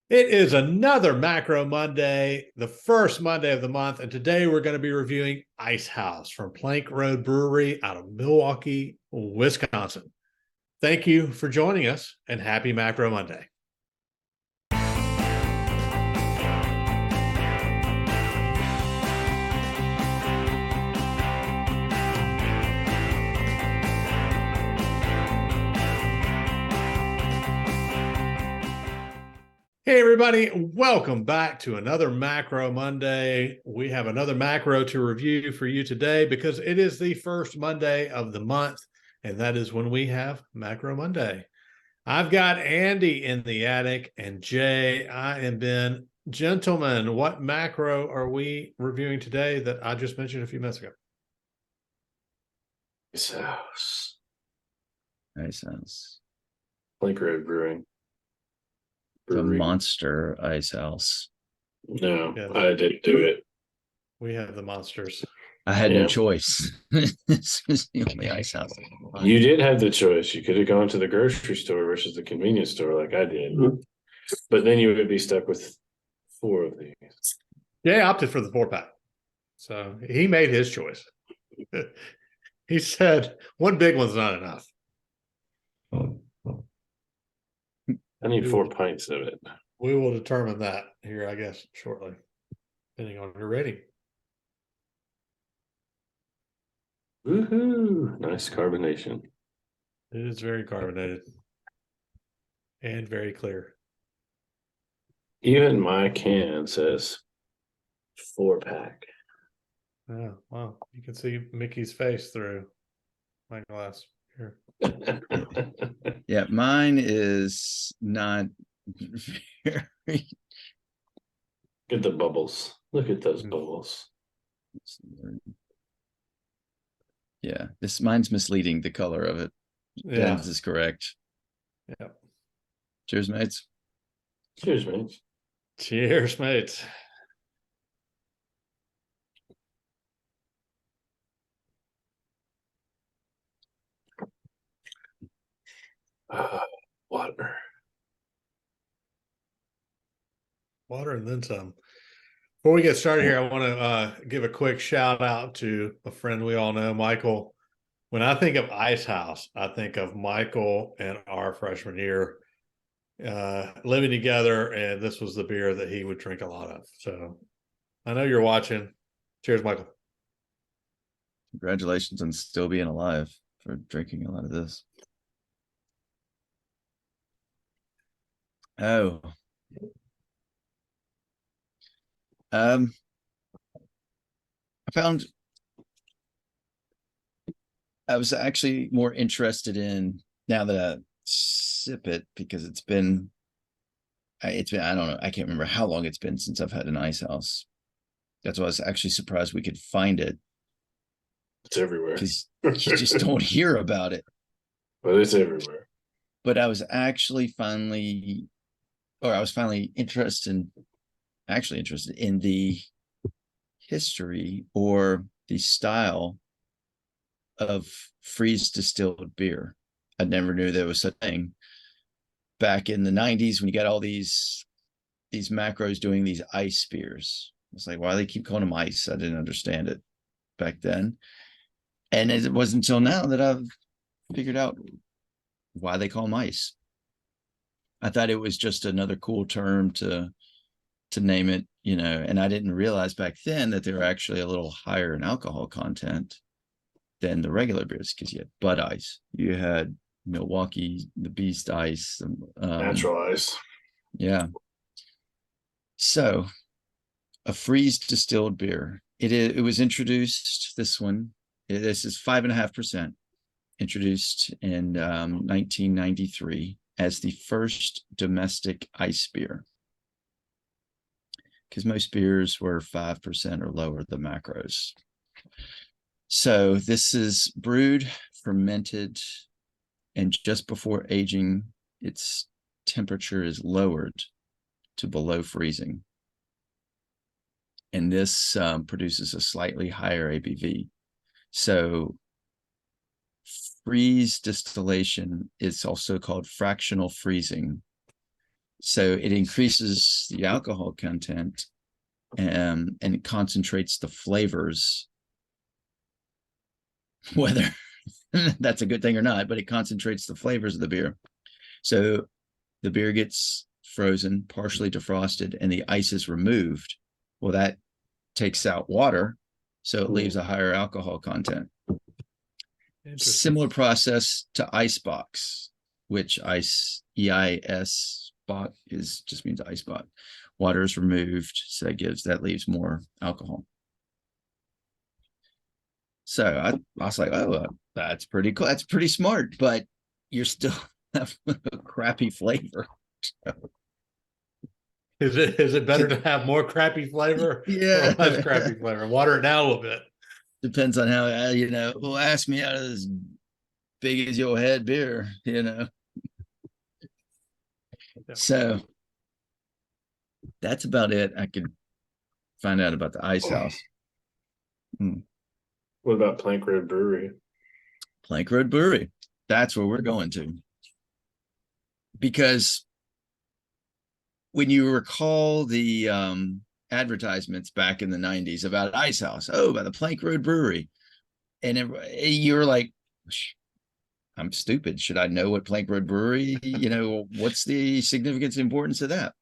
It is another Macro Monday, the first Monday of the month, and today we're going to be reviewing Icehouse from Plank Road Brewery out of Milwaukee, Wisconsin. Thank you for joining us, and happy Macro Monday. Hey, everybody, welcome back to another Macro Monday. We have another macro to review for you today because it is the first Monday of the month, and that is when we have Macro Monday. I've got Andy in the attic, and Jay, I am Ben. Gentlemen, what macro are we reviewing today that I just mentioned a few minutes ago? Icehouse. Icehouse. Plank Road Brewing. The monster Icehouse. No, Yes. I didn't do it. We have the monsters. I had no choice. This was the only Icehouse. You did have the choice. You could have gone to the grocery store versus the convenience store like I did. But then you would be stuck with 4 of these. Jay opted for the 4-pack. So he made his choice. He said one big one's not enough. I need 4 pints of it. We will determine that here, I guess, shortly, depending on your rating. Woohoo! Nice carbonation. It is very carbonated and very clear. Even my can says 4-pack. Oh, wow. You can see Mickey's face through my glass here. Yeah, mine is not very. Get the bubbles. Look at those bubbles. Yeah, mine's misleading. The color of it. Yeah, Ben's is correct. Yeah. Cheers, mates. Cheers, mates. Cheers, mates. Water. Water and then some. Before we get started here, I want to give a quick shout out to a friend we all know, Michael. When I think of Icehouse, I think of Michael and our freshman year living together, and this was the beer that he would drink a lot of. So I know you're watching. Cheers, Michael. Congratulations on still being alive for drinking a lot of this. Oh. I found I was actually more interested in, now that I sip it, because it's been I don't know, I can't remember how long it's been since I've had an Icehouse. That's why I was actually surprised we could find it. It's everywhere. Because you just don't hear about it. But it's everywhere. But I was finally interested in the history or the style of freeze distilled beer. I never knew there was such a thing. Back in the 90s, when you got all these macros doing these ice beers, it's like, why do they keep calling them ice? I didn't understand it back then. And it wasn't until now that I've figured out why they call them ice. I thought it was just another cool term to name it, and I didn't realize back then that they were actually a little higher in alcohol content than the regular beers, because you had Bud Ice, you had Milwaukee, the Beast Ice, Natural ice. Yeah. So a freeze distilled beer. It was introduced, this is 5.5%, introduced in 1993 as the first domestic ice beer, because most beers were 5% or lower, the macros. So this is brewed, fermented, and just before aging, its temperature is lowered to below freezing. And this produces a slightly higher ABV. So freeze distillation is also called fractional freezing. So it increases the alcohol content, and it concentrates the flavors, whether that's a good thing or not, but it concentrates the flavors of the beer. So the beer gets frozen, partially defrosted, and the ice is removed. Well, that takes out water, so it leaves a higher alcohol content. Similar process to ice box, which EIS box just means ice box. Water is removed, so that leaves more alcohol. So I was like, oh, that's pretty cool. That's pretty smart, but you're still have a crappy flavor. Is it better to have more crappy flavor or less crappy flavor? Water it down a little bit. Depends on how, well, ask me out of this big as your head beer, Yeah. So that's about it. I could find out about the Icehouse. What about Plank Road Brewery? Plank Road Brewery. That's where we're going to. Because when you recall the advertisements back in the 90s about Icehouse, about the Plank Road Brewery, and you're like, I'm stupid. Should I know what Plank Road Brewery, what's the significance and importance of that?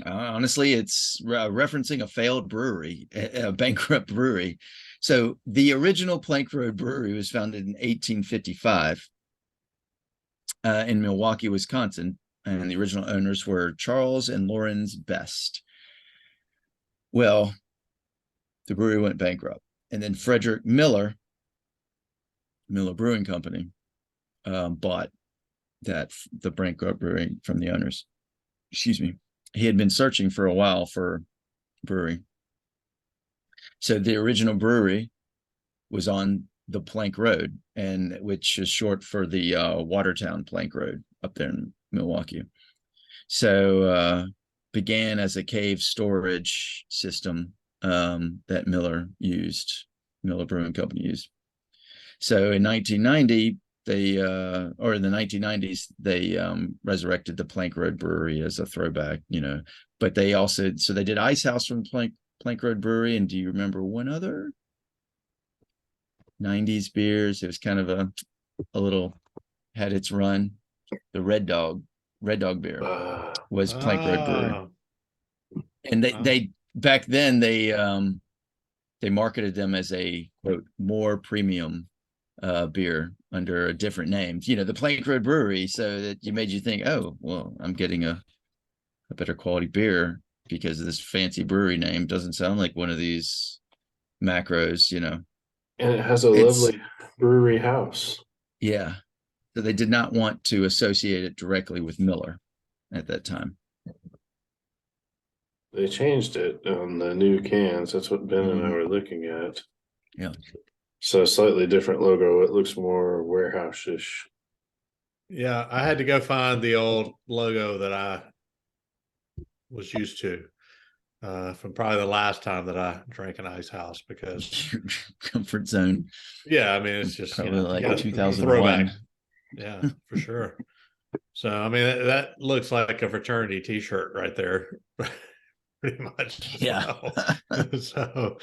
Honestly, it's referencing a failed brewery, a bankrupt brewery. So the original Plank Road Brewery was founded in 1855 in Milwaukee, Wisconsin. And the original owners were Charles and Lawrence Best. Well, the brewery went bankrupt. And then Frederick Miller Brewing Company, bought the bankrupt brewery from the owners. Excuse me. He had been searching for a while for brewery. So the original brewery was on the Plank Road, and which is short for the Watertown Plank Road up there in Milwaukee. So began as a cave storage system that Miller Brewing Company used. So in 1990, or in the 1990s, they resurrected the Plank Road Brewery as a throwback, but they also, so they did Icehouse from Plank Road Brewery. And do you remember one other 90s beers? It was kind of a little, had its run. The Red Dog beer was Plank Road Brewery. And they back then they marketed them as a quote more premium beer under a different name, the Plank Road Brewery, so that you made you think, oh, well, I'm getting a better quality beer because of this fancy brewery name. Doesn't sound like one of these macros, And it has a lovely brewery house. Yeah. So they did not want to associate it directly with Miller at that time. They changed it on the new cans. That's what Ben and I were looking at. Yeah. So slightly different logo. It looks more warehouse-ish. Yeah, I had to go find the old logo that I was used to from probably the last time that I drank an Icehouse, because comfort zone. Yeah, I mean, it's just probably like 2001. Yeah, for sure. So I mean, that looks like a fraternity T-shirt right there, pretty much. Yeah. So,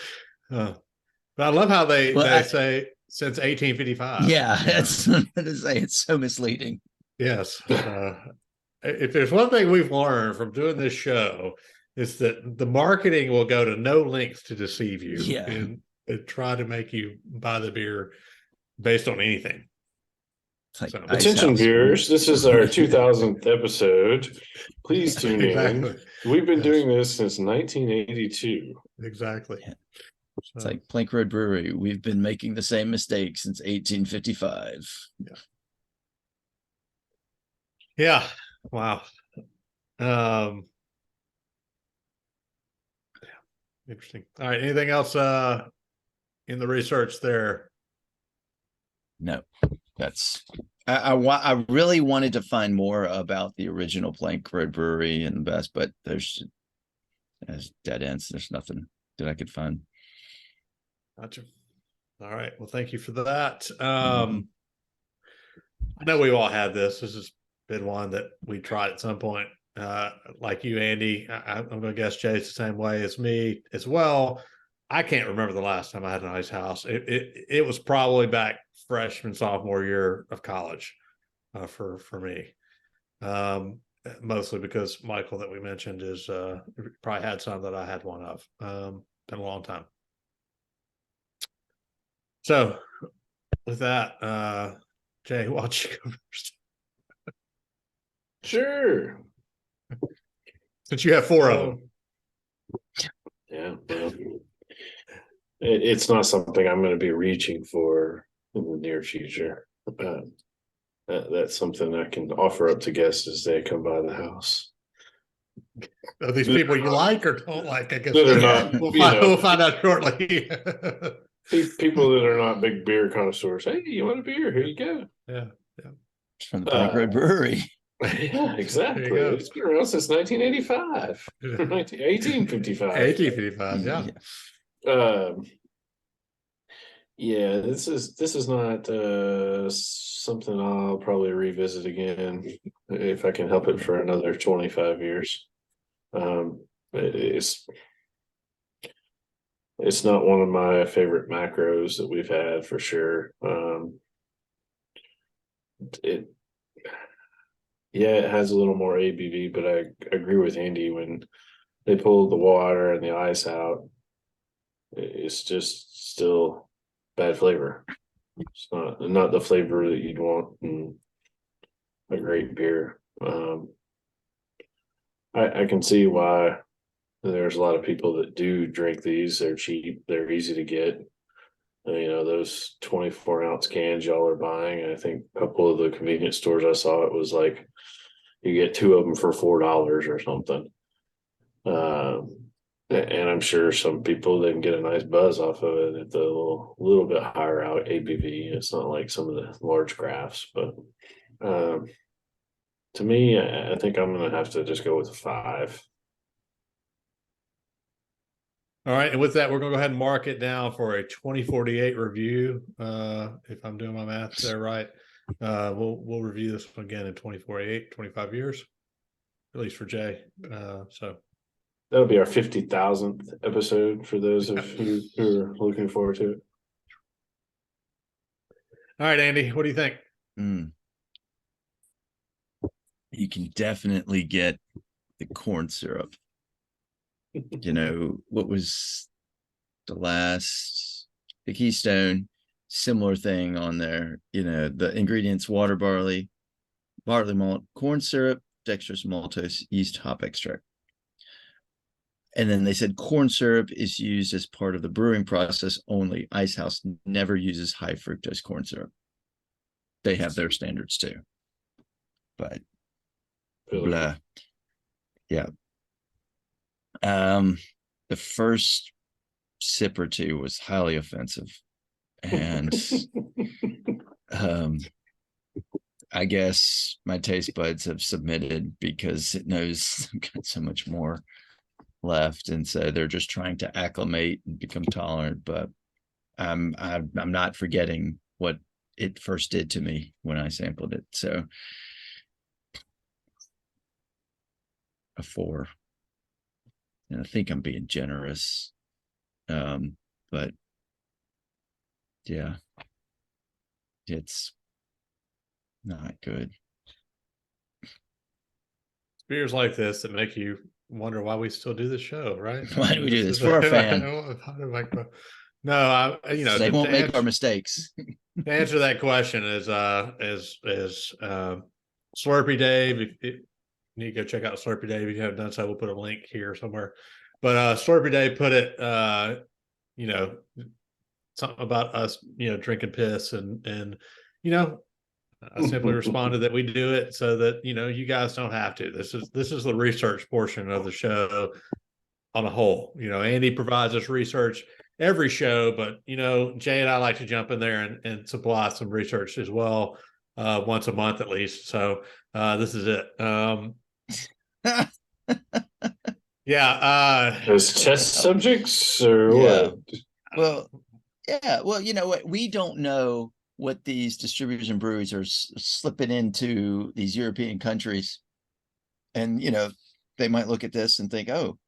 but I love how they say since 1855. Yeah, that's what I'm going to say. It's so misleading. Yes. If there's one thing we've learned from doing this show, it's that the marketing will go to no lengths to deceive you and try to make you buy the beer based on anything. Like attention, viewers, this is our 2000th episode. Please tune in. We've been doing this since 1982. Exactly. Yeah. It's like Plank Road Brewery. We've been making the same mistake since 1855. Yeah. Wow. Interesting. All right. Anything else in the research there? No, that's I really wanted to find more about the original Plank Road Brewery and the best, but there's dead ends. There's nothing that I could find. Gotcha. All right. Well, thank you for that. I know we've all had this. This is been one that we tried at some point. Like you, Andy, I'm going to guess Jay's the same way as me as well. I can't remember the last time I had an Icehouse. It was probably back freshman, sophomore year of college for me. Mostly because Michael that we mentioned is probably had some that I had one of. Been a long time. So with that, Jay, why don't you go first? Sure. Since you have four of them. Yeah, well, it's not something I'm going to be reaching for in the near future. That's something I can offer up to guests as they come by the house. Are these people you like or don't like? I guess That are not, we'll find out shortly. People that are not big beer connoisseurs. Hey, you want a beer? Here you go. Yeah. From the Black Red Brewery. Yeah, exactly. It's been around since 1985, 1855. 1855, yeah. Yeah, this is not something I'll probably revisit again if I can help it for another 25 years. It's not one of my favorite macros that we've had for sure. It has a little more ABV, but I agree with Andy when they pulled the water and the ice out. It's just still bad flavor. It's not the flavor that you'd want in a great beer. I can see why there's a lot of people that do drink these. They're cheap. They're easy to get. Those 24-ounce cans y'all are buying. I think a couple of the convenience stores I saw, it was like you get two of them for $4 or something. And I'm sure some people they can get a nice buzz off of it at the little bit higher out ABV. It's not like some of the large crafts, but to me, I think I'm going to have to just go with a 5. All right, and with that, we're going to go ahead and mark it down for a 2048 review. If I'm doing my math there right, we'll review this one again in 2048, 25 years, at least for Jay. So that'll be our 50,000th episode for those of you who are looking forward to it. All right, Andy, what do you think? You can definitely get the corn syrup. What was the Keystone, similar thing on there. The ingredients: water, barley malt, corn syrup, dextrose maltose, yeast, hop extract. And then they said corn syrup is used as part of the brewing process only. Icehouse never uses high fructose corn syrup. They have their standards too. But blah. Yeah. The first sip or two was highly offensive. And I guess my taste buds have submitted because it knows I've got so much more left, and so they're just trying to acclimate and become tolerant. But I'm not forgetting what it first did to me when I sampled it. So a 4, and I think I'm being generous, but yeah, it's not good. Beers like this that make you wonder why we still do the show, right? Why do we do this? For our fan. No, they won't make our mistakes. To answer that question is Slurpee Dave. If you need to go check out Slurpee Dave, if you haven't done so, we'll put a link here somewhere. But Slurpee Dave put it, something about us, drinking piss, and I simply responded that we do it so that you guys don't have to. This is the research portion of the show on a whole. Andy provides us research every show, but Jay and I like to jump in there and supply some research as well, once a month at least. So this is it. Yeah. As test subjects or yeah. what? Well, yeah. Well, you know what? We don't know what these distributors and breweries are slipping into these European countries. And, they might look at this and think, oh,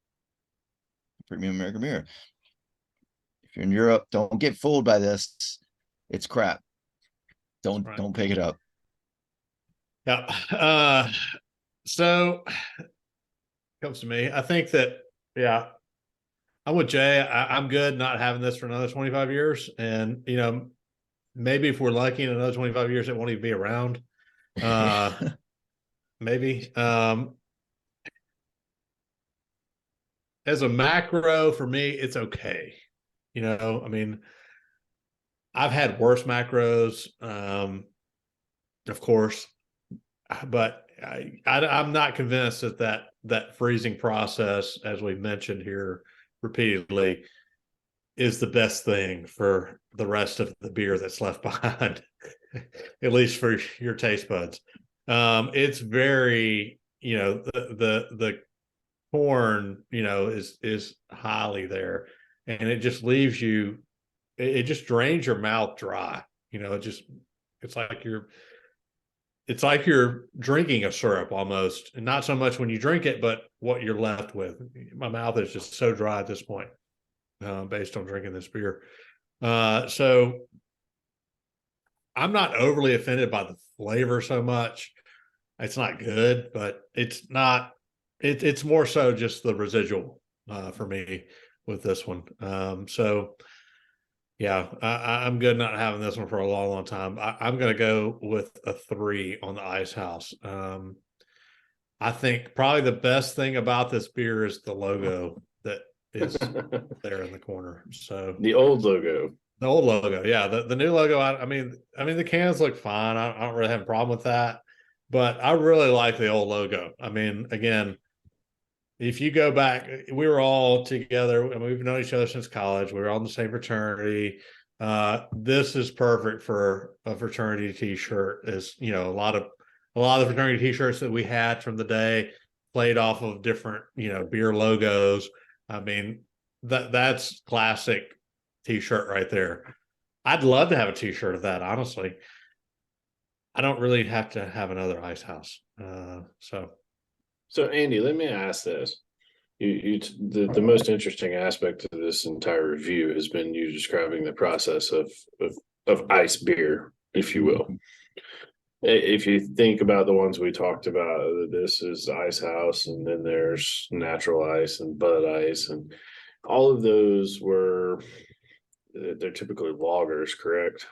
premium American beer. If you're in Europe, don't get fooled by this. It's crap. Don't pick it up. Yeah. So comes to me. I think that, yeah, I'm with Jay. I'm good not having this for another 25 years. And, maybe if we're lucky in another 25 years, it won't even be around. Maybe. As a macro, for me, it's okay. I mean, I've had worse macros, of course, but I'm not convinced that freezing process, as we've mentioned here repeatedly, is the best thing for the rest of the beer that's left behind, at least for your taste buds. It's very, the corn, is highly there, and it just leaves you, it just drains your mouth dry. It's like you're drinking a syrup almost, and not so much when you drink it, but what you're left with. My mouth is just so dry at this point, based on drinking this beer. So I'm not overly offended by the flavor so much. It's not good, but it's not. It's more so just the residual for me with this one. So yeah, I'm good not having this one for a long, long time. I'm going to go with a 3 on the Icehouse. I think probably the best thing about this beer is the logo that is there in the corner. So the old logo. The old logo, yeah. The new logo, I mean, the cans look fine. I don't really have a problem with that, but I really like the old logo. I mean, again, if you go back, we were all together, and we've known each other since college. We were all in the same fraternity. This is perfect for a fraternity T-shirt. Is a lot of the fraternity T-shirts that we had from the day played off of different beer logos. I mean, that's classic T-shirt right there. I'd love to have a T-shirt of that. Honestly, I don't really have to have another Icehouse. So Andy, let me ask this. The most interesting aspect of this entire review has been you describing the process of ice beer, if you will. If you think about the ones we talked about, this is Icehouse, and then there's Natural Ice and Bud Ice, and all of those they're typically lagers, correct?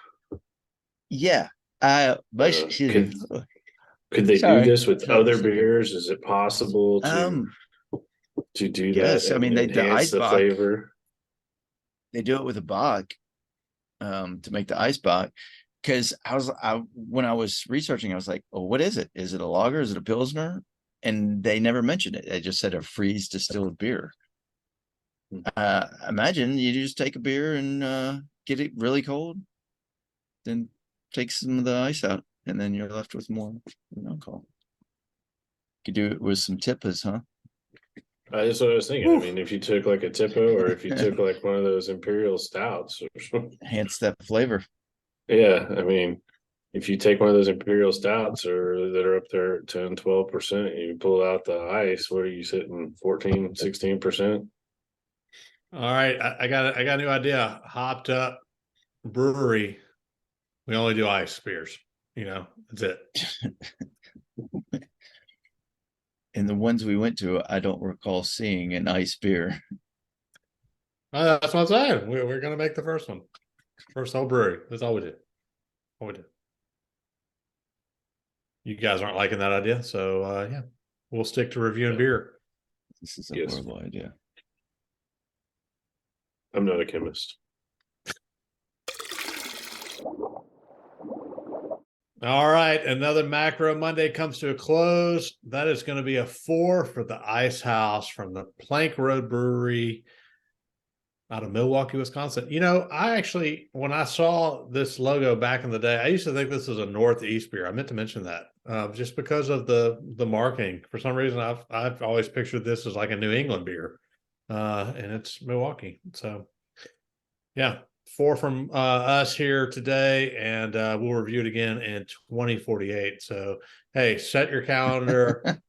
Yeah. Could they do this with other beers? Is it possible to do yes, that? I mean, enhance the ice the bock, flavor. They do it with a bock to make the ice bock. Because when I was researching, I was like, "Oh, what is it? Is it a lager? Is it a pilsner?" And they never mentioned it. They just said a freeze distilled beer. Imagine you just take a beer and get it really cold, then take some of the ice out, and then you're left with more alcohol. Could do it with some tippas, huh? That's what I was thinking. I mean, if you took like a Tippo, or if you took like one of those imperial stouts, or something. Enhance that flavor. Yeah, I mean, if you take one of those imperial stouts or that are up there at 10, 12%, you pull out the ice, what are you sitting 14, 16%? All right, I got a new idea. Hopped Up Brewery. We only do ice beers. That's it. And the ones we went to, I don't recall seeing an ice beer. That's what I'm saying. We're going to make the first one. First whole brewery. That's all we did. You guys aren't liking that idea. So, yeah, we'll stick to reviewing beer. This is a horrible idea. I'm not a chemist. All right, another Macro Monday comes to a close. That is going to be a 4 for the Icehouse from the Plank Road Brewery out of Milwaukee, Wisconsin. I actually, when I saw this logo back in the day, I used to think this was a Northeast beer. I meant to mention that just because of the marketing. For some reason, I've always pictured this as like a New England beer, and it's Milwaukee. So, yeah. 4 from us here today, and we'll review it again in 2048. So, hey, set your calendar.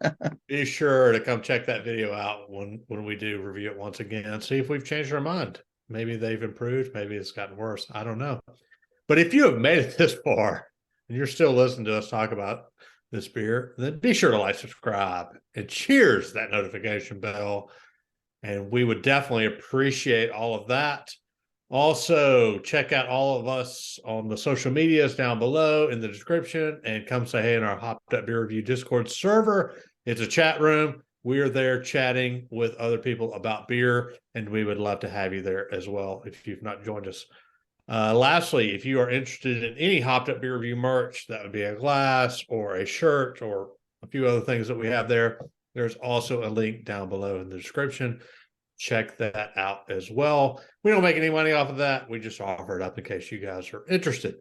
Be sure to come check that video out when we do review it once again. See if we've changed our mind. Maybe they've improved. Maybe it's gotten worse. I don't know. But if you have made it this far and you're still listening to us talk about this beer, then be sure to like, subscribe, and cheers that notification bell. And we would definitely appreciate all of that. Also, check out all of us on the social medias down below in the description, and come say hey in our Hopped Up Beer Review Discord server. It's a chat room. We are there chatting with other people about beer, and we would love to have you there as well if you've not joined us. Lastly, if you are interested in any Hopped Up Beer Review merch, that would be a glass or a shirt or a few other things that we have there, there's also a link down below in the description. Check that out as well. We don't make any money off of that. We just offer it up in case you guys are interested. I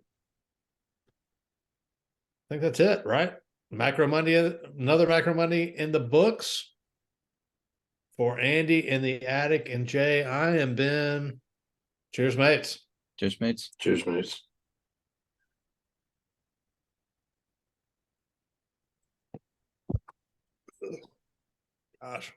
think that's it, right? Macro Monday, another Macro Monday in the books. For Andy in the attic and Jay, I am Ben. Cheers, mates. Cheers, mates. Cheers, mates. Gosh.